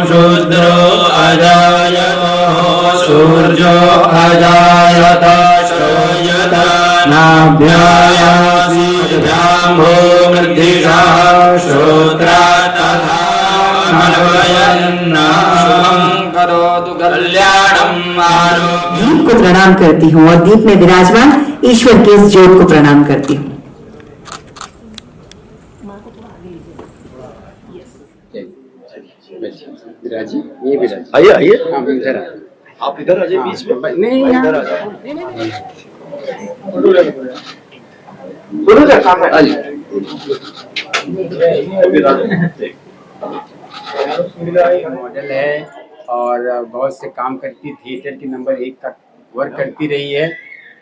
शूद्रो अजायत सूर्यो अजायत श्रूयत नाभ्यायासीभ्याम्भो मृद्धिषा श्रोत्रा तथा करोतु कल्याणम् आरोग्यम्। दीप को प्रणाम करती हूँ और दीप में विराजमान ईश्वर के इस ज्योत को प्रणाम करती हूँ। आइए आइए, आप इधर आ जाइए बीच में। नहीं इधर आ जाओ। मॉडल है और बहुत से काम करती, थिएटर की नंबर 1 तक वर्क करती रही है,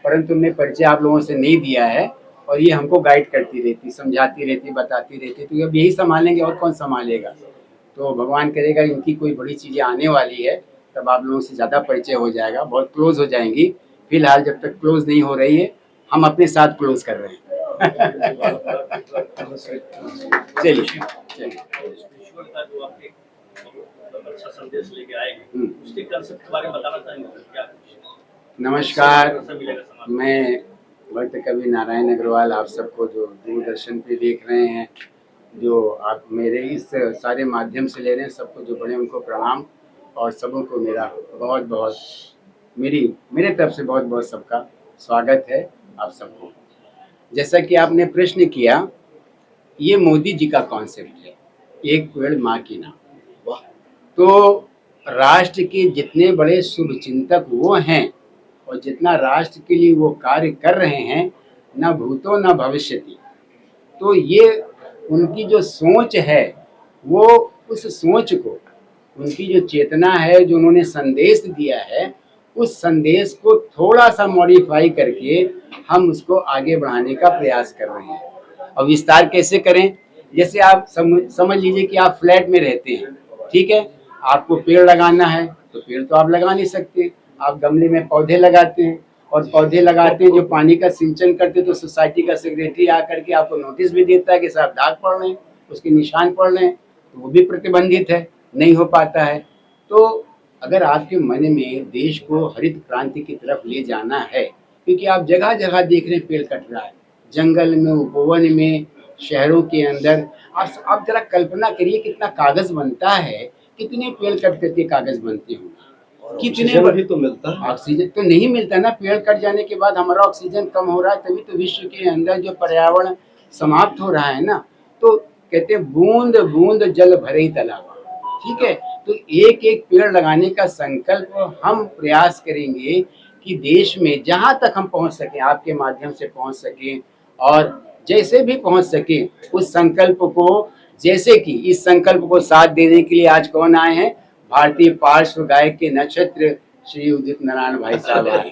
परंतु उन्हें परिचय आप लोगों से नहीं दिया है और ये हमको गाइड करती रहती, समझाती रहती, बताती रहती। तो अब यही संभालेंगे और कौन संभालेगा। तो भगवान करेगा इनकी कोई बड़ी चीज़ें आने वाली है, तब आप लोगों से ज़्यादा परिचय हो जाएगा, बहुत क्लोज हो जाएंगी। फिलहाल जब तक क्लोज नहीं हो रही है, हम अपने साथ क्लोज कर रहे हैं। चलिए अच्छा संदेश लेके आए हैं, उसके कांसेप्ट के बारे में बताना चाहेंगे क्या? नमस्कार, मैं भक्त कवि नारायण अग्रवाल आप सबको जो दूरदर्शन पे देख रहे हैं, जो आप मेरे इस सारे माध्यम से ले रहे हैं, सबको जो बड़े उनको प्रणाम और सबों को मेरा बहुत बहुत मेरे तरफ से बहुत बहुत सबका स्वागत है आप सबको। जैसा कि आपने प्रश्न किया, ये मोदी जी का कॉन्सेप्ट है, एक पेड़ माँ की नाम। तो राष्ट्र के जितने बड़े शुभ चिंतक वो हैं और जितना राष्ट्र के लिए वो कार्य कर रहे हैं, न भूतो न भविष्यति, तो ये उनकी जो सोच है, वो उस सोच को, उनकी जो चेतना है, जो उन्होंने संदेश दिया है, उस संदेश को थोड़ा सा मॉडिफाई करके हम उसको आगे बढ़ाने का प्रयास कर रहे हैं। और विस्तार कैसे करें? जैसे आप समझ लीजिए कि आप फ्लैट में रहते हैं, ठीक है, आपको पेड़ लगाना है तो पेड़ तो आप लगा नहीं सकते, आप गमले में पौधे लगाते हैं और पौधे लगाते हैं, जो पानी का सिंचन करते हैं, तो सोसाइटी का सेक्रेटरी आकर के आपको नोटिस भी देता है कि साहब दाग पड़ रहे हैं, उसके निशान पड़ रहे हैं, तो वो भी प्रतिबंधित है, नहीं हो पाता है। तो अगर आपके मन में देश को हरित क्रांति की तरफ ले जाना है, क्योंकि आप जगह जगह देख रहे हैं पेड़ कट रहा है, जंगल में, उपवन में, शहरों के अंदर। आप जरा कल्पना करिए कितना कागज बनता है, कितने पेड़ कट करके कागज बनते होंगे, कितने भी तो मिलता है, ऑक्सीजन तो नहीं मिलता ना। पेड़ कट जाने के बाद हमारा ऑक्सीजन कम हो रहा है, तभी तो विश्व के अंदर जो पर्यावरण समाप्त हो रहा है ना। तो कहते हैं बूंद बूंद जल भरे ही तालाब, ठीक है। तो एक एक पेड़ लगाने का संकल्प हम प्रयास करेंगे कि देश में जहाँ तक हम पहुँच सकें, आपके माध्यम से पहुँच सकें और जैसे भी पहुँच सकें, उस संकल्प को, जैसे कि इस संकल्प को साथ देने के लिए आज कौन आए हैं? भारतीय पार्श्व गायक के नक्षत्र श्री उदित नारायण भाई साहब आए,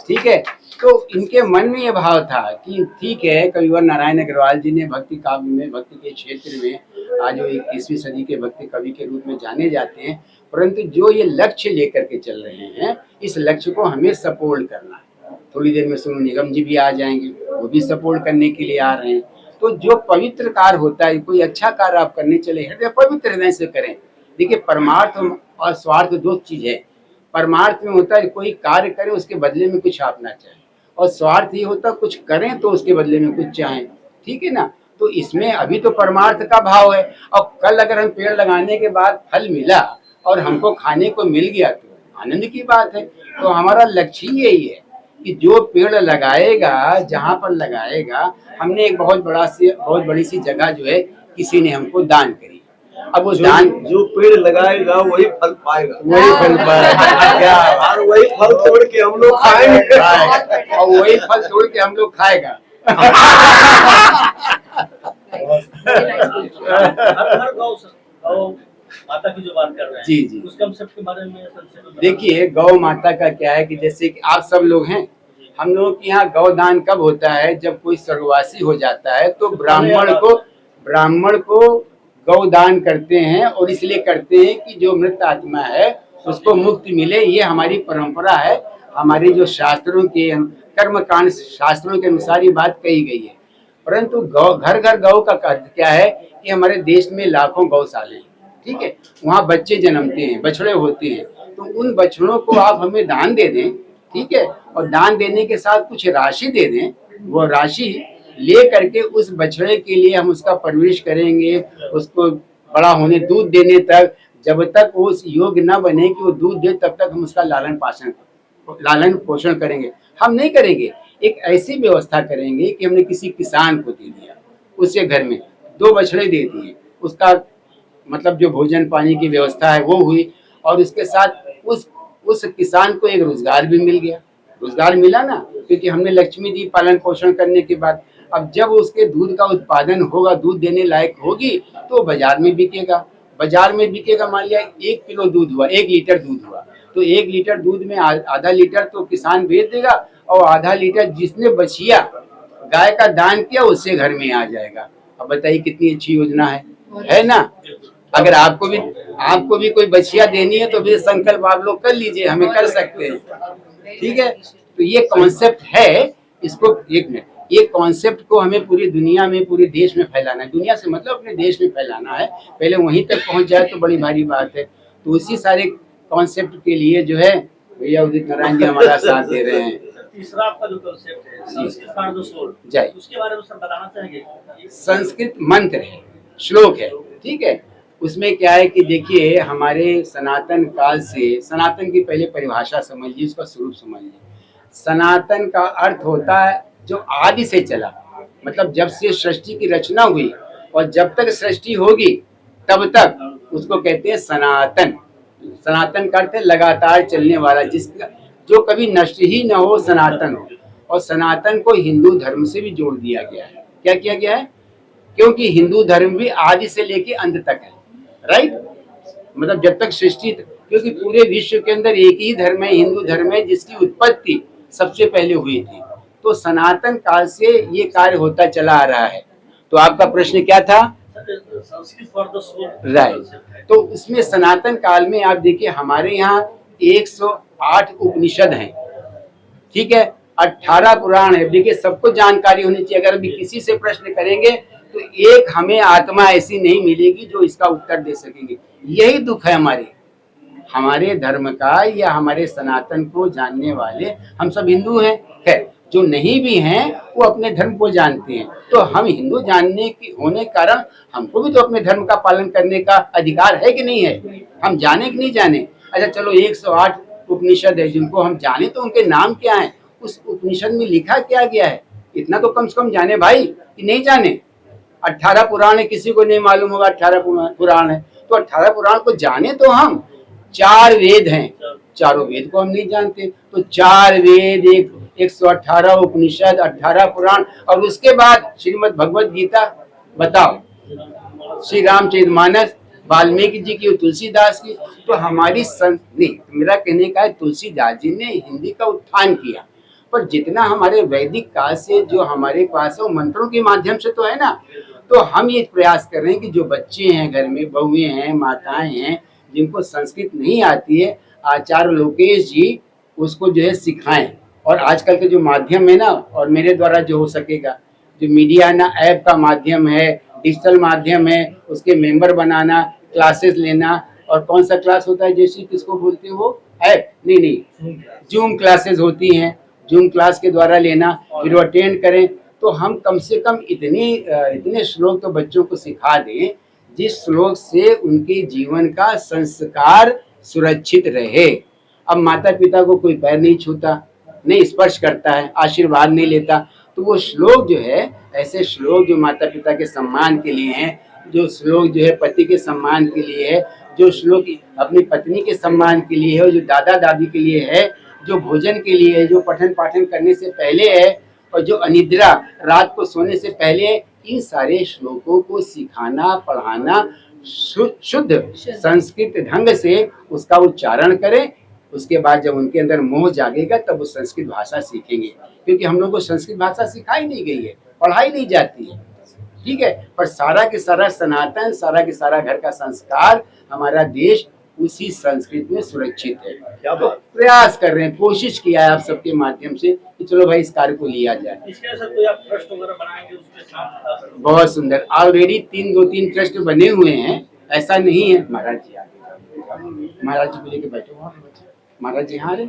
ठीक है। तो इनके मन में ये भाव था कि ठीक है, कविवर नारायण अग्रवाल जी ने भक्ति काव्य में, भक्ति के क्षेत्र में आज वो 21वीं सदी के भक्ति कवि के रूप में जाने जाते हैं, परंतु जो ये लक्ष्य लेकर के चल रहे हैं, इस लक्ष्य को हमें सपोर्ट करना है। थोड़ी देर में सोनू निगम जी भी आ जाएंगे, वो भी सपोर्ट करने के लिए आ रहे हैं। तो जो पवित्र कार्य होता है, कोई अच्छा कार्य आप करने चले, हृदय पवित्र हृदय से करें। देखिए, परमार्थ और स्वार्थ दो चीज है। परमार्थ में होता है कोई कार्य करें, उसके बदले में कुछ आपना चाहे, और स्वार्थ ये होता है कुछ करें तो उसके बदले में कुछ चाहें, ठीक है ना। तो इसमें अभी तो परमार्थ का भाव है, और कल अगर हम पेड़ लगाने के बाद फल मिला और हमको खाने को मिल गया तो आनंद की बात है। तो हमारा लक्ष्य यही है कि जो पेड़ लगाएगा, जहाँ पर लगाएगा, हमने एक बहुत बड़ी सी जगह जो है किसी ने हमको दान करी। अब वो दान, जो पेड़ लगाएगा वही फल पाएगा, वही फल पाएगा, और वही फल तोड़ के हम लोग खाएंगे, और वही फल तोड़ के हम लोग खाएगा। माता की जो बात कर रहे हैं, जी जी, उस कंसेप्ट के बारे में देखिए, गौ माता का क्या है कि जैसे कि आप सब लोग हैं, हम लोगों के यहाँ गौदान कब होता है? जब कोई स्वर्गवासी हो जाता है तो ब्राह्मण को गौदान करते हैं, और इसलिए करते हैं कि जो मृत आत्मा है उसको मुक्ति मिले। ये हमारी परंपरा है, हमारी जो शास्त्रों के कर्मकांड शास्त्रों के अनुसार ये बात कही गई है। परंतु गौ, घर घर गौ का अर्थ क्या है कि हमारे देश में लाखों गौशाले हैं, ठीक है, वहाँ बच्चे जन्मते हैं, बछड़े होते हैं, तो उन बछड़ों को आप हमें दान दे दें, ठीक है, और दान देने के साथ कुछ राशि दे दें, वो राशि ले करके उस बछड़े के लिए हम उसका परवरिश करेंगे, उसको बड़ा होने दूध देने तक, जब तक वो उस योग्य न बने कि वो दूध दे तब तक हम उसका लालन पोषण करेंगे। हम नहीं करेंगे, एक ऐसी व्यवस्था करेंगे कि हमने किसी किसान को दे दिया, उसके घर में 2 बछड़े दे दिए, उसका मतलब जो भोजन पानी की व्यवस्था है वो हुई, और उसके साथ उस किसान को एक रोजगार भी मिल गया। रोजगार मिला ना, क्योंकि हमने लक्ष्मी दी पालन पोषण करने के बाद। अब जब उसके दूध का उत्पादन होगा, दूध देने लायक होगी, तो बाजार में बिकेगा। बाजार में बिकेगा, मान लिया 1 किलो दूध हुआ, 1 लीटर दूध हुआ, तो 1 लीटर दूध में आधा लीटर तो किसान बेच देगा, और आधा लीटर जिसने बछिया गाय का दान किया उससे घर में आ जाएगा। अब बताइए कितनी अच्छी योजना है ना। अगर आपको भी कोई बछिया देनी है तो फिर संकल्प आप लोग कर लीजिए, हमें कर सकते हैं, ठीक है। तो ये कॉन्सेप्ट है, इसको एक मिनट, ये कॉन्सेप्ट को हमें पूरी दुनिया में, पूरे देश में फैलाना है। दुनिया से मतलब अपने देश में फैलाना है, पहले वहीं तक पहुंच जाए तो बड़ी भारी बात है। तो उसी सारे कॉन्सेप्ट के लिए जो है भैया उदित नारायण जी हमारा साथ दे रहे हैं। तीसरा आपका जो कॉन्सेप्ट है संस्कृत फॉर द सोल, जय, उसके बारे में सब बताना चाहेंगे। संस्कृत मंत्र है, श्लोक है, ठीक है। उसमें क्या है कि देखिए हमारे सनातन काल से, सनातन की पहले परिभाषा समझिए, उसका स्वरूप समझिए। सनातन का अर्थ होता है जो आदि से चला, मतलब जब से सृष्टि की रचना हुई और जब तक सृष्टि होगी तब तक उसको कहते हैं सनातन। सनातन का अर्थ है लगातार चलने वाला, जिसका जो कभी नष्ट ही न हो, सनातन हो। और सनातन को हिंदू धर्म से भी जोड़ दिया गया है। क्या किया गया है? क्योंकि हिंदू धर्म भी आदि से लेके अंत तक है, राइट। मतलब जब तक सृष्टि, क्योंकि पूरे विश्व के अंदर एक ही धर्म है, हिंदू धर्म है, जिसकी उत्पत्ति सबसे पहले हुई थी। तो सनातन काल से ये कार्य होता चला आ रहा है। तो आपका प्रश्न क्या था? Sanskrit for the soul, right. तो उसमें सनातन काल में आप देखिए हमारे यहाँ 108 उपनिषद हैं, ठीक है, 18 पुराण है। देखिए सबको जानकारी होनी चाहिए। अगर अभी किसी से प्रश्न करेंगे तो एक हमें आत्मा ऐसी नहीं मिलेगी जो इसका उत्तर दे सकेंगे। यही दुख है हमारे धर्म का, या हमारे सनातन को जानने वाले हम सब हिंदू हैं, है जो नहीं भी हैं वो अपने धर्म को जानते हैं। तो हम हिंदू जानने की होने के कारण हमको भी तो अपने धर्म का पालन करने का अधिकार है कि नहीं है? हम जाने कि नहीं जाने? अच्छा चलो 108 उपनिषद है, जिनको हम जाने तो उनके नाम क्या है, उस उपनिषद में लिखा क्या गया है, इतना तो कम से कम जाने भाई, कि नहीं जाने। 18 पुराण है, किसी को नहीं मालूम होगा 18 पुराण है, तो 18 पुराण को जाने तो हम। 4 वेद हैं, चारों वेद को हम नहीं जानते। तो 4 वेद, 118 उपनिषद, 18 पुराण, और उसके बाद श्रीमद् भगवद गीता। बताओ, श्री रामचरितमानस, वाल्मीकि जी की, तुलसीदास की। तो हमारी नहीं, मेरा कहने का है तुलसीदास जी ने हिंदी का उत्थान किया, पर जितना हमारे वैदिक काल से जो हमारे पास है वो मंत्रों के माध्यम से तो है ना। तो हम ये प्रयास कर रहे हैं कि जो बच्चे हैं घर में, बहुएं हैं, माताएं हैं, जिनको संस्कृत नहीं आती है, आचार्य लोकेश जी उसको जो है सिखाएं। और आजकल के जो माध्यम है ना, और मेरे द्वारा जो हो सकेगा, जो मीडिया ना ऐप का माध्यम है, डिजिटल माध्यम है, उसके मेंबर बनाना, क्लासेस लेना। और कौन सा क्लास होता है जैसे किसको बोलते हो वो ऐप? नहीं, जूम क्लासेस होती हैं, जूम क्लास के द्वारा लेना, फिर वो अटेंड करें। तो हम कम से कम इतने श्लोक तो बच्चों को सिखा दें जिस श्लोक से उनके जीवन का संस्कार सुरक्षित रहे। अब माता पिता को कोई पैर नहीं छूता, नहीं स्पर्श करता है, आशीर्वाद नहीं लेता, तो वो श्लोक जो है, ऐसे श्लोक जो माता पिता के सम्मान के लिए हैं, जो श्लोक जो है पति के सम्मान के लिए है, जो श्लोक अपनी पत्नी के सम्मान के लिए है, जो दादा दादी के लिए है, जो भोजन के लिए है, जो पठन पाठन करने से पहले है, और जो अनिद्रा रात को सोने से पहले है, इन सारे श्लोकों को सिखाना, पढ़ाना, शुद्ध संस्कृत ढंग से उसका उच्चारण करें। उसके बाद जब उनके अंदर मोह जागेगा तब वो संस्कृत भाषा सीखेंगे, क्योंकि हम लोग को संस्कृत भाषा सिखाई नहीं गई है, पढ़ाई नहीं जाती है, ठीक है। पर सारा के सारा सनातन, सारा के सारा घर का संस्कार हमारा देश उसी संस्कृति में सुरक्षित है। क्या तो बात। प्रयास कर रहे हैं, कोशिश किया है आप सबके माध्यम से कि चलो भाई इस कार्य को लिया जाए। इसके साथ कोई आप ट्रस्ट वगैरह बनाएंगे उसके साथ? बहुत सुंदर, ऑलरेडी 3 ट्रस्ट बने हुए हैं, ऐसा नहीं है। महाराज जी आगे, महाराज जी को लेके बैठे वहाँ पे बच्चे, महाराज जी यहाँ आ रहे,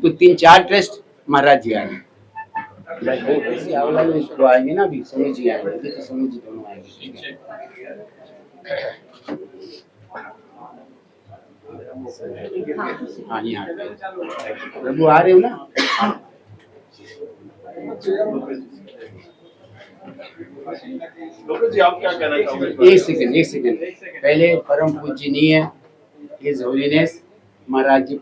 तो 3-4 ट्रस्ट महाराज जी आ रहे। तो आएंगे ना, अभी सोनू जी आएंगे, तो सोनू जी दोनों आएंगे। हाँ यहाँ प्रभु आ रहे हो ना। डॉक्टर जी आप क्या कहना चाहोगे? एक सेकंड पहले परम पूजनीय हिज होलीनेस महाराज जी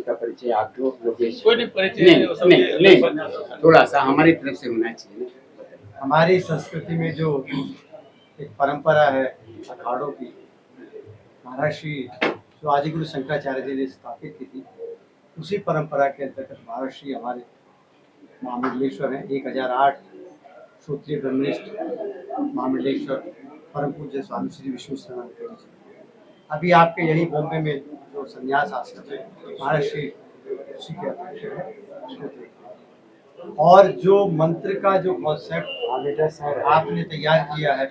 का परिचय आप दो। लोकेश कोई नहीं परिचय नहीं, थोड़ा सा हमारी तरफ से होना चाहिए। हमारी संस्कृति में जो एक परंपरा है अखाड़ों की, महर्षि जो आदिगुरु शंकराचार्य जी ने स्थापित की थी, उसी परंपरा के अंतर्गत महर्षि हमारे महामंडलेश्वर हैं। 1008 सूत्रीय ब्रह्मनिष्ठ महामंडलेश्वर परम पूज्य स्वामी श्री विष्णु शर्मा जी। अभी आपके यही बॉम्बे में जो संन्यास आश्रम है, महर्षि उसी के अध्यक्ष हैं। और जो मंत्र का जो कॉन्सेप्ट आपने तैयार किया है,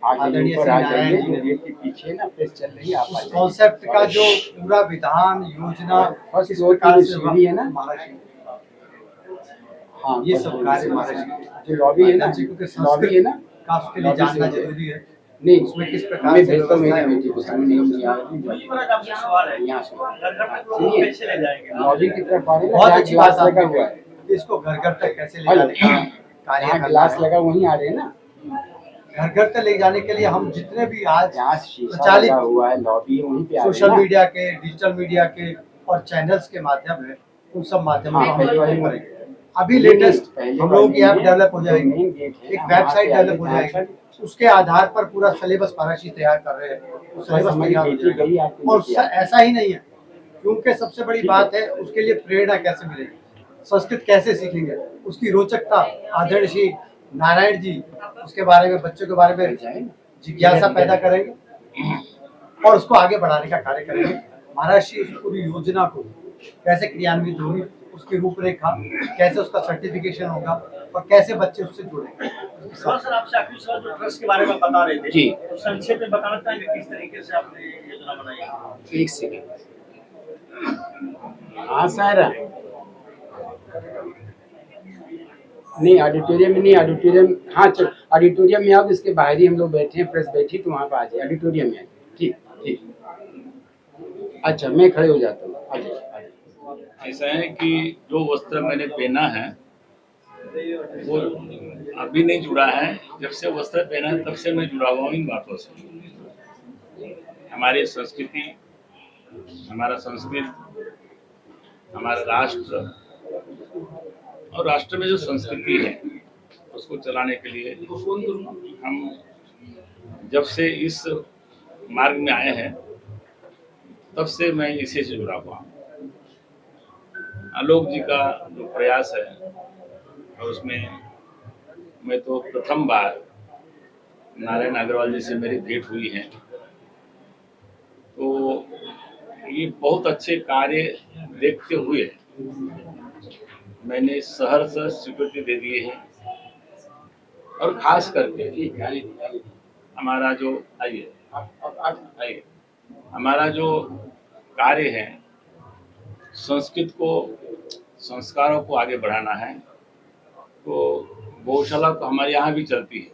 आदरणीय श्री नारायण जी ने, पीछे ना प्रेस चल रही है, उस कॉन्सेप्ट का जो पूरा विधान योजना किस प्रकार से है ना महाराज, हाँ ये सब कार्य महाराज जो लॉबी है ना, लॉबी है ना, का उसके लिए जानना जरूरी है। नहीं उसमें किस प्रकार से भेजता हूँ व्यवस्था मेरी है। बेटी को, समझ नहीं मुझे महाराज आपसे सवाल है, यहाँ घर घर तक लोग सुनिए, कैसे ले जाएंगे? लॉबी की तरफ आ रहे हैं, बहुत जहाँ अच्छी गिलास बात लगा आपने हुआ है, कही, इसको घर घर तक कैसे ले जाने का कार्य जहाँ करना गिलास है। लगा वहीं आ रहे हैं ना, घर घर तक ले जाने के लिए हम जितने भी आज जहाँ शीशा प्रचालित लगा हुआ है लॉबी वहीं पे आ रहे हैं सोशल ना। मीडिया के, डिजिटल मीडिया के और चैनल्स के माध्यम है, उन सब माध्यमों हाँ, का हम पहले वाली उपयोग करेंगे। अभी लेटेस्ट हम लोगों की ऐप डेवलप हो जाएगी, एक वेबसाइट डेवलप हो जाएगी, उसके आधार पर पूरा सिलेबस महर्षि तैयार कर रहे हैं, वो सिलेबस तैयार हो जाएगा। और ऐसा ही नहीं है, क्योंकि सबसे बड़ी बात है उसके लिए प्रेरणा कैसे मिलेगी, संस्कृत कैसे सीखेंगे, उसकी रोचकता आदरणीय श्री नारायण जी उसके बारे में, बच्चों के बारे में जिज्ञासा पैदा करेंगे और उसको आगे बढ़ाने का कार्य करेंगे। महर्षि इस पूरी योजना को कैसे क्रियान्वित होगी, उसकी रूपरेखा कैसे, उसका सर्टिफिकेशन होगा और कैसे बच्चे उससे जुड़ेंगे। सर आपसे आखिरी सवाल, जो ट्रस्ट के बारे में बता रहे थे जी, तो संक्षेप में बताना चाहेंगे किस तरीके से आपने योजना बनाई है? एक सेकंड, हाँ सारा नहीं ऑडिटोरियम में, नहीं ऑडिटोरियम, हाँ चल ऑडिटोरियम में आओ, इसके बाहर ही हम लोग बैठे हैं, प्रेस बैठी, तो वहाँ पे आ जाए, ऑडिटोरियम में। ठीक ठीक, अच्छा मैं खड़े हो जाता हूँ, आ जाइए। ऐसा है कि जो वस्त्र मैंने पहना है वो अभी नहीं जुड़ा है, जब से वस्त्र पहना है तब से मैं जुड़ा हुआ हूँ इन बातों से। हमारी संस्कृति, हमारा संस्कृत, हमारा राष्ट्र और राष्ट्र में जो संस्कृति है उसको चलाने के लिए हम जब से इस मार्ग में आए हैं तब से मैं इसी से जुड़ा हुआ हूँ। आलोक जी का जो प्रयास है और उसमें मैं तो प्रथम बार नारायण अग्रवाल जी से मेरी भेंट हुई है, तो ये बहुत अच्छे कार्य देखते हुए मैंने सहर्ष स्वीकृति दे दिए हैं। और खास करके हमारा जो आइए हमारा जो कार्य है संस्कृत को, संस्कारों को आगे बढ़ाना है, तो गौशाला तो हमारे यहाँ भी चलती है,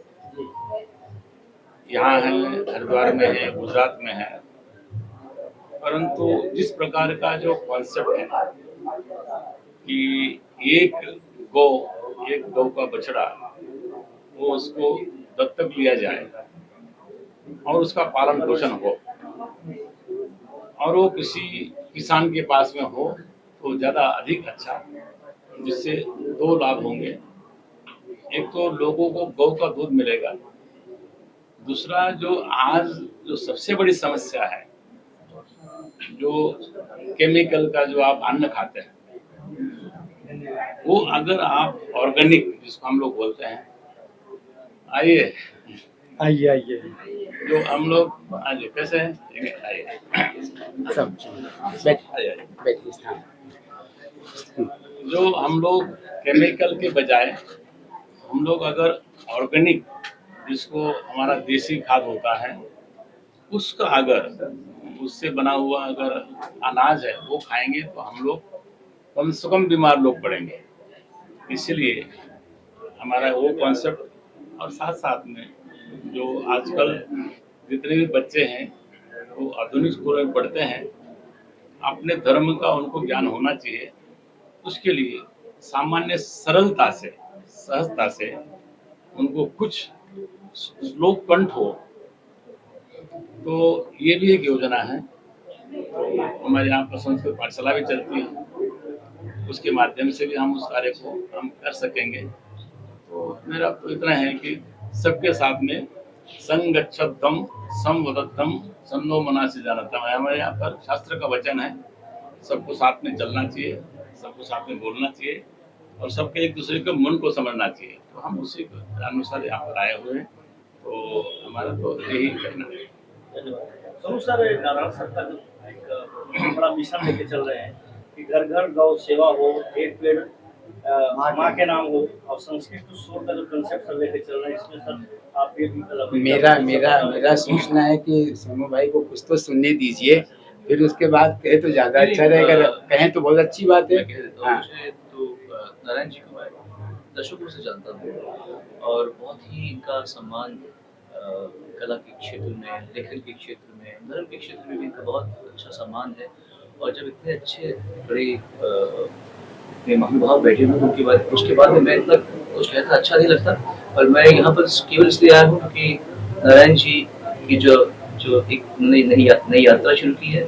यहाँ है, हरिद्वार में है, गुजरात में है, परंतु जिस प्रकार का जो कॉन्सेप्ट है कि एक गौ का बछड़ा, वो उसको दत्तक लिया जाए और उसका पालन पोषण हो और वो किसी किसान के पास में हो तो ज़्यादा अधिक अच्छा, जिससे 2 लाभ होंगे। एक तो लोगों को गौ का दूध मिलेगा, दूसरा जो आज जो सबसे बड़ी समस्या है, जो केमिकल का जो आप अन्न खाते हैं, वो अगर आप ऑर्गेनिक जिसको हम लोग बोलते हैं, आइए आइए आइए, जो हम लोग आज कैसे हैं, आइए सब आइए। जो हम लोग केमिकल के बजाय हम लोग अगर ऑर्गेनिक, जिसको हमारा देसी खाद होता है, उसका अगर उससे बना हुआ अगर अनाज है वो खाएंगे तो हम लोग कम से कम बीमार लोग पड़ेंगे। इसलिए हमारा वो कॉन्सेप्ट, और साथ साथ में जो आजकल जितने भी बच्चे हैं वो आधुनिक स्कूल में पढ़ते हैं, अपने धर्म का उनको ज्ञान होना चाहिए। उसके लिए सामान्य सरलता से, सहजता से उनको कुछ श्लोक कंठ हो, तो ये भी एक योजना है। तो हमारे यहाँ पर संस्कृत पाठशाला भी चलती है, उसके माध्यम से भी हम उस कार्य को हम कर सकेंगे। तो मेरा तो इतना है कि सबके साथ में संगच्छतम संवदत्तम सन्नो मनासि जानतम, हमारे यहाँ पर शास्त्र का वचन है, सबको साथ में चलना चाहिए, सबको साथ में बोलना चाहिए और सबके एक दूसरे के मन को समझना चाहिए। तो हम उसी के अनुसार यहाँ पर आए हुए हैं। तो हमारा तो यही कहना है। तो सर, नारायण सरकार एक बड़ा मिशन लेके चल रहे हैं कि घर घर गौ सेवा हो, एक पेड़ माँ के नाम हो, और संस्कृत टू सोल का जो कंसेप्ट सब लेके चल रहे हैं, इसमें सर आप भी मेरा सोचना है कि सोनू भाई को कुछ तो सुनने दीजिए, फिर उसके बाद कहे तो ज्यादा अच्छा रहेगा। कहें तो बहुत अच्छी बात है। हाँ। मुझे तो नारायण जी को मैं दशकों से जानता हूँ और बहुत ही इनका सम्मान कला के क्षेत्र में, लेखन के क्षेत्र में, धर्म के क्षेत्र में भी इनका बहुत अच्छा सम्मान है। और जब इतने अच्छे बड़े महानुभाव बैठे हुए उनके बाद, उसके बाद में मैं इतना कुछ कहता अच्छा नहीं लगता। और मैं यहाँ पर केवल इसलिए आया हूँ क्योंकि नारायण जी की जो एक नई यात्रा शुरू की है,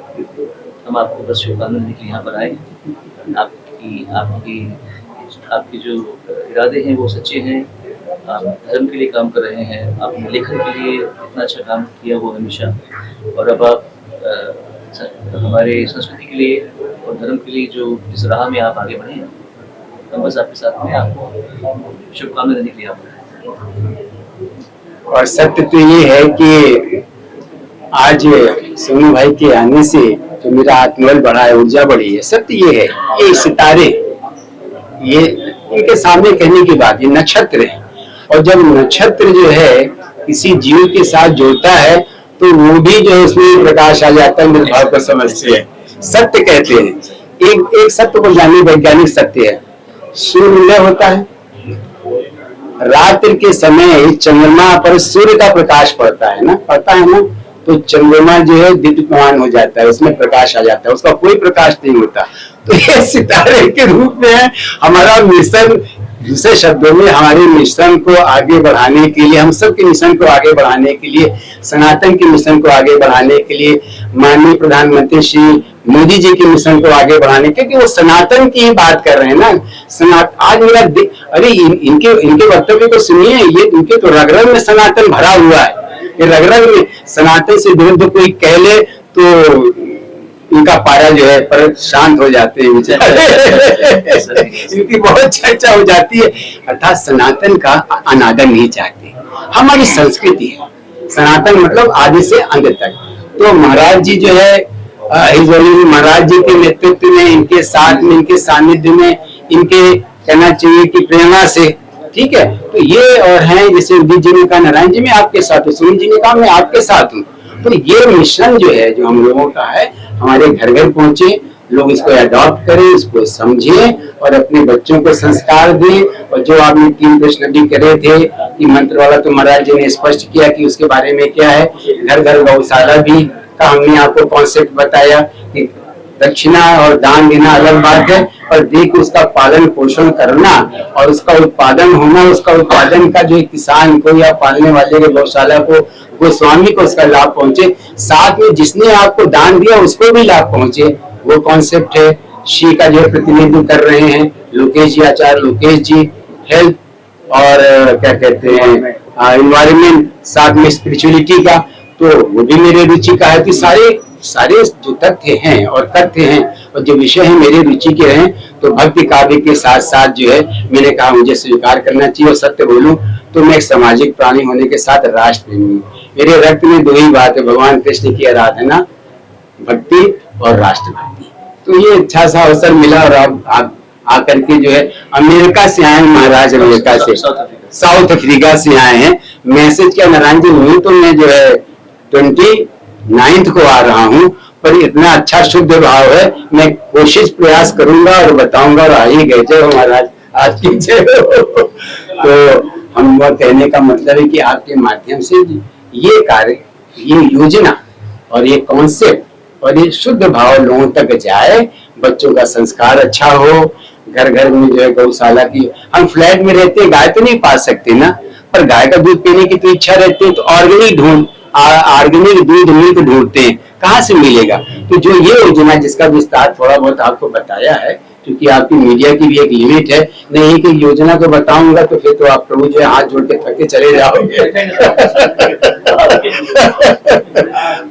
हम आपको बस शुभकामनाएं देने के लिए यहाँ पर आए हैं। आपकी जो इरादे हैं वो सच्चे हैं, आप धर्म के लिए काम कर रहे हैं, आपने लेखन के लिए इतना अच्छा काम किया वो हमेशा, और अब आप हमारे संस्कृति के लिए और धर्म के लिए जो जिस राह में आप आगे बढ़े हैं, हम बस आपके साथ में आपको शुभकामनाएं देने के लिए आप। और सत्य तो ये है कि आज सोनू भाई के आने से जो मेरा आत्मबल बढ़ा है, ऊर्जा बढ़ी है। सत्य ये है, ये सितारे, ये इनके सामने कहने की बात, ये नक्षत्र है। और जब नक्षत्र जो है किसी जीव के साथ जुड़ता है तो वो भी जो है उसमें प्रकाश आ जाता है, मेरे भाव को समझते हैं। सत्य कहते हैं, एक सत्य को जाने वैज्ञानिक सत्य है, सूर्योदय होता है, रात्रि के समय चंद्रमा पर सूर्य का प्रकाश पड़ता है ना, तो चंद्रमा जो है दीप्यमान हो जाता है, उसमें प्रकाश आ जाता है, उसका कोई प्रकाश नहीं होता। तो ये सितारे के रूप में है हमारा मिशन। दूसरे शब्दों में हमारे मिशन को आगे बढ़ाने के लिए, हम सब के मिशन को आगे बढ़ाने के लिए, सनातन के मिशन को आगे बढ़ाने के लिए, माननीय प्रधानमंत्री श्री मोदी जी के मिशन को आगे बढ़ाने, क्योंकि वो सनातन की ही बात कर रहे हैं ना। आज मेरा अरे इनके वक्तव्य को सुनिए, ये इनके तो रग-रग में सनातन भरा हुआ है। ये रग-रग में सनातन से विरुद्ध कोई कह ले तो इनका पारा जो है पर शांत हो जाते हैं बेचारे। इनकी बहुत चर्चा हो जाती है। अर्थात सनातन का अनादर नहीं चाहते। हमारी संस्कृति है सनातन, मतलब आदि से अंत तक। तो महाराज जी जो है महाराज जी के नेतृत्व में, इनके साथ में, इनके सानिध्य में, इनके कहना चाहिए कि प्रेरणा से, ठीक है। तो ये और हैं, जैसे उदित जी ने कहा नारायण जी मैं आपके साथ हूँ, सुनील जी ने कहा मैं आपके साथ हूँ। तो ये मिशन जो है जो हम लोगों का है, हमारे घर घर पहुंचे, लोग इसको अडॉप्ट करें, इसको समझें और अपने बच्चों को संस्कार दें। और जो आपने 3 प्रश्न भी करे थे कि मंत्र वाला, तो महाराज जी ने स्पष्ट किया कि उसके बारे में क्या है। घर घर गौशाला भी का हमने आपको कॉन्सेप्ट बताया कि दक्षिणा और दान देना अलग बात है, और देख उसका पालन पोषण करना और उसका उत्पादन होना, उसका उत्पादन का जो किसान को या पालने वाले के गौशाला को, गोस्वामी को उसका लाभ पहुंचे, साथ में जिसने आपको दान दिया उसको भी लाभ पहुंचे, वो कॉन्सेप्ट है। श्री का जो प्रतिनिधित्व कर रहे हैं लोकेश जी, आचार्य लोकेश जी, हेल्थ और क्या कहते हैं एनवायरमेंट, साथ में स्पिरिचुअलिटी का, तो वो भी मेरे रुचि का है कि सारे जो तथ्य हैं और तथ्य हैं और जो विषय है मेरे रुचि के हैं, तो भक्ति काव्य के साथ साथ जो है मैंने कहा मुझे स्वीकार करना चाहिए। और सत्य बोलूं तो मैं एक सामाजिक प्राणी होने के साथ राष्ट्र प्रेमी हूँ। मेरे रक्त में दो ही बात है, भगवान कृष्ण की आराधना, भक्ति और राष्ट्र भक्ति। तो ये अच्छा सा अवसर मिला और आप आकर के जो है अमेरिका से आए, महाराज अमेरिका से, साउथ अफ्रीका से आए हैं। मैसेज क्या नारायण जी, हुई तो मैं जो है 29 को आ रहा हूँ, पर इतना अच्छा शुद्ध भाव है, मैं कोशिश प्रयास करूंगा और बताऊंगा। और आ ही गए, जय हो महाराज, आज की जय हो। तो हम वो कहने का मतलब है कि आपके माध्यम से ये कार्य, ये योजना और ये कॉन्सेप्ट और ये शुद्ध भाव लोगों तक जाए, बच्चों का संस्कार अच्छा हो, घर घर में जो है गौशाला की, हम फ्लैट में रहते हैं, गाय तो नहीं पा सकते ना, पर गाय का दूध पीने की तो इच्छा रहती है, तो ऑर्गेनिक दूध मिल्क ढूंढते हैं, कहाँ से मिलेगा। तो जो ये योजना जिसका विस्तार थोड़ा बहुत आपको बताया है, क्योंकि आपकी मीडिया की भी एक लिमिट है, नहीं एक योजना को बताऊंगा तो फिर तो आप प्रभु जो है हाथ जोड़ के थके चले जाओगे।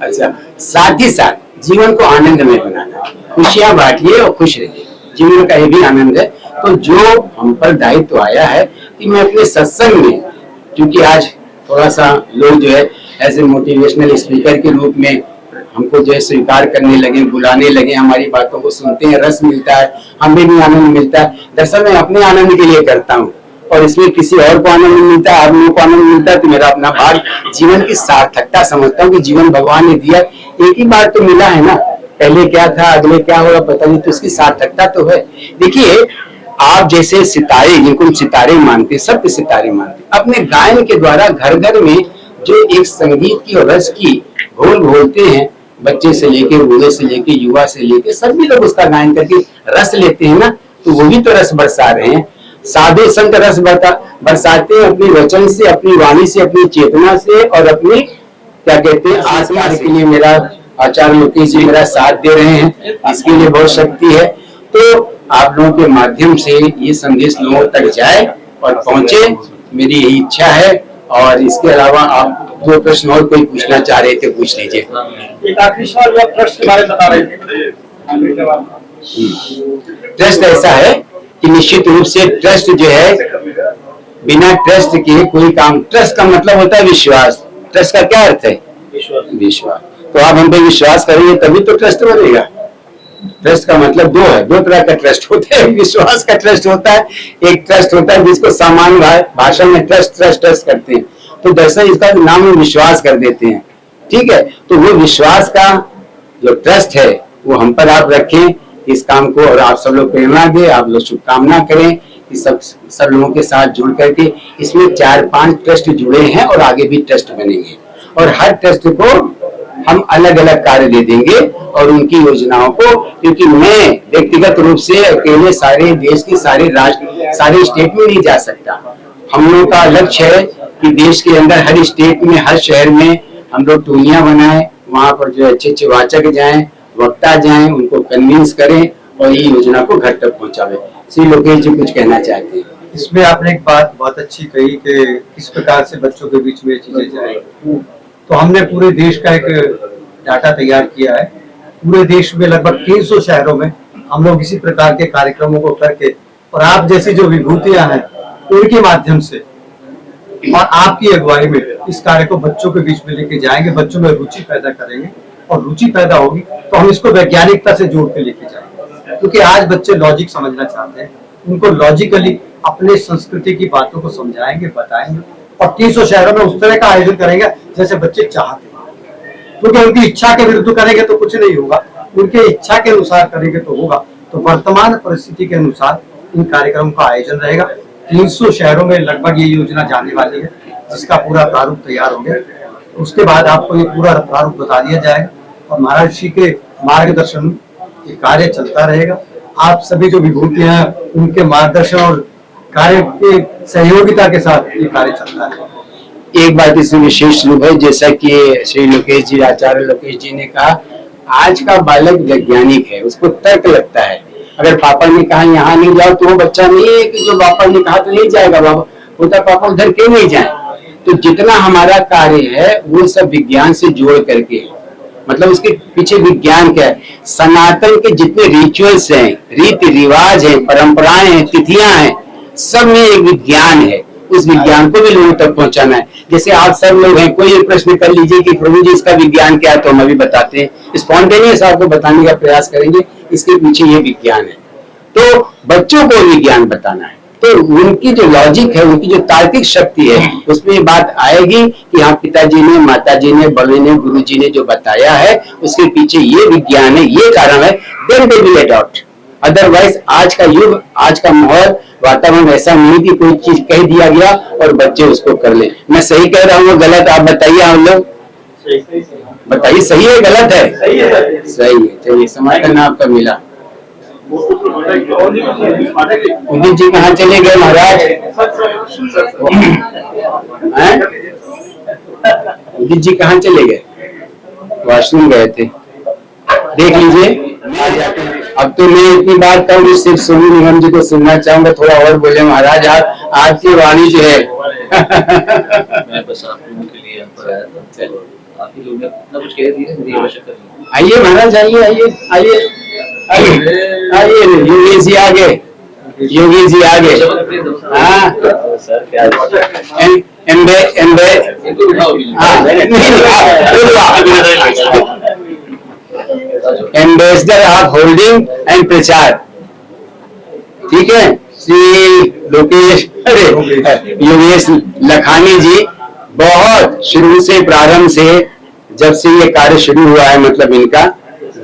अच्छा, साथ ही साथ जीवन को आनंदमय बनाना, खुशियां बांटिए और खुश रहिए, जीवन का ये भी आनंद है। तो जो हम पर दायित्व आया है कि मैं अपने सत्संग में, क्योंकि आज थोड़ा सा लोग जो है एज ए मोटिवेशनल स्पीकर के रूप में हमको जो है स्वीकार करने लगे, बुलाने लगे, हमारी बातों को सुनते हैं, रस मिलता है, हमें भी आनंद मिलता है। दरअसल मैं अपने आनंद के लिए करता हूँ और इसमें किसी और को आनंद मिलता है, आप लोगों को आनंद मिलता है, तो मेरा अपना भाग, जीवन की सार्थकता समझता हूँ कि जीवन भगवान ने दिया, एक ही बार तो मिला है ना, पहले क्या था अगले क्या होगा पता नहीं, तो उसकी सार्थकता तो है। देखिए आप जैसे सितारे, जिनको हम सितारे मानते, सत्य सितारे मानते, अपने गायन के द्वारा घर घर में जो एक संगीत की और रस की घोल घोलते हैं, बच्चे से लेके बूढ़े से लेके युवा से लेके सभी लोग उसका गायन करके रस लेते हैं ना, तो वो भी तो रस बरसा रहे हैं। साधु संत रस बरसाते हैं अपनी वचन से, अपनी वाणी से, अपनी चेतना से और अपनी क्या कहते हैं आत्मा के लिए। मेरा आचार्य लोकेश जी मेरा साथ दे रहे हैं, इसके लिए बहुत शक्ति है। तो आप लोगों के माध्यम से ये संदेश लोगों तक जाए और पहुंचे, मेरी यही इच्छा है। और इसके अलावा आप जो प्रश्न और कोई पूछना चाह रहे थे पूछ लीजिए। एक आखिरी सवाल आप ट्रस्ट के बारे में बता रहे थे। ट्रस्ट ऐसा है कि निश्चित रूप से ट्रस्ट जो है, बिना ट्रस्ट के कोई काम, ट्रस्ट का मतलब होता है विश्वास। ट्रस्ट का क्या अर्थ है? विश्वास। तो आप हम पे विश्वास करेंगे तभी तो ट्रस्ट बनेगा। ट्रस्ट का मतलब दो तरह का ट्रस्ट होता है। विश्वास का ट्रस्ट होता है, एक ट्रस्ट होता है जिसको सामान्य भाषा में ट्रस्ट करते हैं, तो दरअसल इसका नाम विश्वास कर देते हैं, ठीक है। तो वो विश्वास का जो ट्रस्ट है वो हम पर आप रखें इस काम को, और आप सब लोग प्रेरणा दें, आप लोग शुभकामना करें कि सब लोगों के साथ जुड़ करके इसमें 4-5 ट्रस्ट जुड़े हैं और आगे भी ट्रस्ट बनेंगे, और हर ट्रस्ट को हम अलग अलग कार्य दे देंगे और उनकी योजनाओं को, क्योंकि मैं व्यक्तिगत रूप से अकेले सारे देश के सारे राज्य सारे स्टेट में नहीं जा सकता। हम लोगों का लक्ष्य है कि देश के अंदर हर स्टेट में, हर शहर में हम लोग टोलियां बनाएं, वहां पर जो अच्छे वाचक जाएं, वक्ता जाएं, उनको कन्विंस करें और ये योजना को घर तक पहुंचावे। श्री लोकेश जी कुछ कहना चाहते हैं? इसमें आपने एक बात बहुत अच्छी कही कि किस प्रकार से बच्चों के बीच में चीजें जाए। तो हमने पूरे देश का एक डाटा तैयार किया है। पूरे देश में लगभग 300 शहरों में हम लोग इसी प्रकार के कार्यक्रमों को करके, और आप जैसी जो विभूतियां हैं उनके माध्यम से और आपकी अगुवाई में इस कार्य को बच्चों के बीच में लेके जाएंगे, बच्चों में रुचि पैदा करेंगे, और रुचि पैदा होगी तो हम इसको वैज्ञानिकता से जोड़ के लेके जाएंगे। क्योंकि आज बच्चे लॉजिक समझना चाहते हैं, उनको लॉजिकली अपने संस्कृति की बातों को समझाएंगे, बताएंगे, और 300 शहरों में उस तरह का आयोजन करेंगे जैसे बच्चे चाहते हैं। क्योंकि उनकी इच्छा के विरुद्ध करेंगे तो कुछ नहीं होगा, उनके इच्छा के अनुसार करेंगे तो होगा। तो वर्तमान परिस्थिति के अनुसार इन कार्यक्रमों का आयोजन रहेगा। 300 शहरों में लगभग ये योजना जाने वाली है, जिसका पूरा प्रारूप तैयार हो गया। उसके बाद आपको ये पूरा प्रारूप बता दिया जाएगा और महाराज जी के मार्गदर्शन में ये कार्य चलता रहेगा। आप सभी जो विभूतियां हैं उनके मार्गदर्शन और कार्य के सहयोगिता के साथ ये कार्य चलता है। एक बात इसमें विशेष रूप है, जैसा कि श्री लोकेश जी, आचार्य लोकेश जी ने कहा, आज का बालक वैज्ञानिक है, उसको तर्क लगता है। अगर पापा ने कहा यहाँ नहीं जाओ तो वो बच्चा नहीं है कि जो पापा ने कहा तो नहीं जाएगा, बाबा बोलता पापा उधर क्यों नहीं जाए। तो जितना हमारा कार्य है वो सब विज्ञान से जोड़ करके, मतलब उसके पीछे विज्ञान क्या है। सनातन के जितने रिचुअल्स हैं, रीति रिवाज हैं, परंपराएं हैं, तिथियां हैं, सब में एक विज्ञान है। उस विज्ञान को भी लोगों तक पहुंचाना है। जैसे आप सब लोग हैं, कोई एक प्रश्न कर लीजिए कि प्रभु जी इसका विज्ञान क्या है, तो हम अभी बताते हैं। स्पॉन्टेनियस आपको बताने का प्रयास करेंगे, इसके पीछे ये विज्ञान है। तो बच्चों को विज्ञान बताना है, तो उनकी जो लॉजिक है, उनकी जो तार्किक शक्ति है, उसमें ये बात आएगी कि हाँ, पिताजी ने, माताजी ने, बड़े ने, गुरु जी ने जो बताया है, उसके पीछे ये विज्ञान है, ये कारण है, then they will adopt. Otherwise आज का युग, आज का माहौल, वातावरण ऐसा नहीं कि कोई चीज कह दिया गया और बच्चे उसको कर ले। मैं सही कह रहा हूँ, गलत आप बताइए। हम लोग बताइए, सही है गलत है? सही है। चलिए, समाज का नाम आपका मिला। उदित जी कहाँ चले गए महाराज? उदित जी कहाँ चले गए? वॉशरूम गए थे। देख लीजिए, अब तो मैं इतनी बात कहूँ, सिर्फ सोनू निगम जी को सुनना चाहूंगा, थोड़ा और बोले महाराज। आपकी वाणी जो है मैं बस आप लोगों के लिए यहाँ पर आया था। चलो, आप ही लोग ने इतना कुछ कह दिया, मेरी आवश्यकता नहीं। आइए महाराज, आइए। योगी जी आगे, योगी जी आगे। हाँ सर, क्या एम्बेसडर ऑफ होल्डिंग एंड प्रचार, ठीक है, श्री लोकेश, अरे योगेश लखानी जी, बहुत शुरू से, प्रारंभ से, जब से ये कार्य शुरू हुआ है, मतलब इनका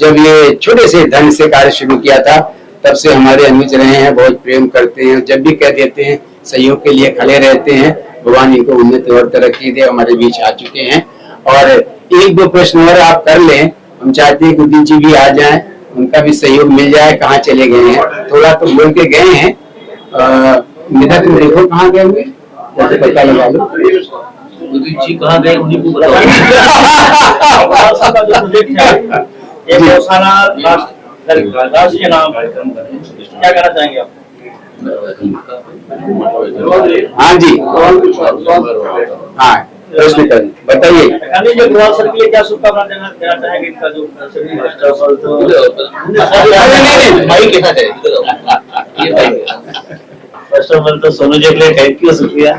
जब ये छोटे से धन से कार्य शुरू किया था, तब से हमारे अनुज रहे हैं, बहुत प्रेम करते हैं। जब भी कह देते हैं, सहयोग के लिए खड़े रहते हैं। भगवान इनको उन्नति और तरक्की दे। हमारे बीच आ चुके हैं, और एक दो प्रश्न और आप कर लें। हम चाहते हैं उदित जी भी आ जाएं, उनका भी सहयोग मिल जाए। कहाँ चले गए हैं? थोड़ा तो बोल के गए हैं। निधा, तुम देखो कहाँ गए हुए, पता लगा लो। उदित जी कहाँ गए, उन्हीं को बताओ। ये गौशाला राष्ट्रीय नाम क्या कहना चाहेंगे आप? हाँ जी, हाँ, प्रश्न करें, बताइए। जो गृह सर के लिए क्या शुभकामना देना चाहेंगे? इनका जो फर्स्ट ऑफ ऑल तो सोनू जी के लिए थैंक यू, शुक्रिया,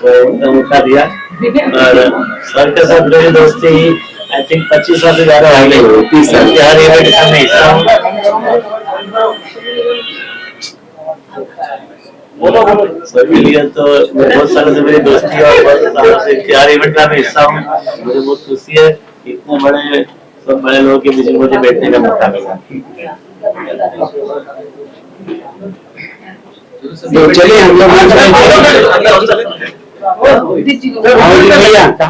वो मौका दिया। और सर के साथ मेरी दोस्ती आई थिंक 25 साल से ज्यादा हो गई। 30 साल के हर इवेंट का मैं हिस्सा हूँ। सर के लिए तो बहुत सालों से मेरी दोस्ती और बहुत सालों से हर इवेंट का मैं हिस्सा हूँ। मुझे बहुत खुशी है, इतने बड़े, सब बड़े लोगों के बीच में मुझे बैठने का मौका मिला। चलिए हम लोग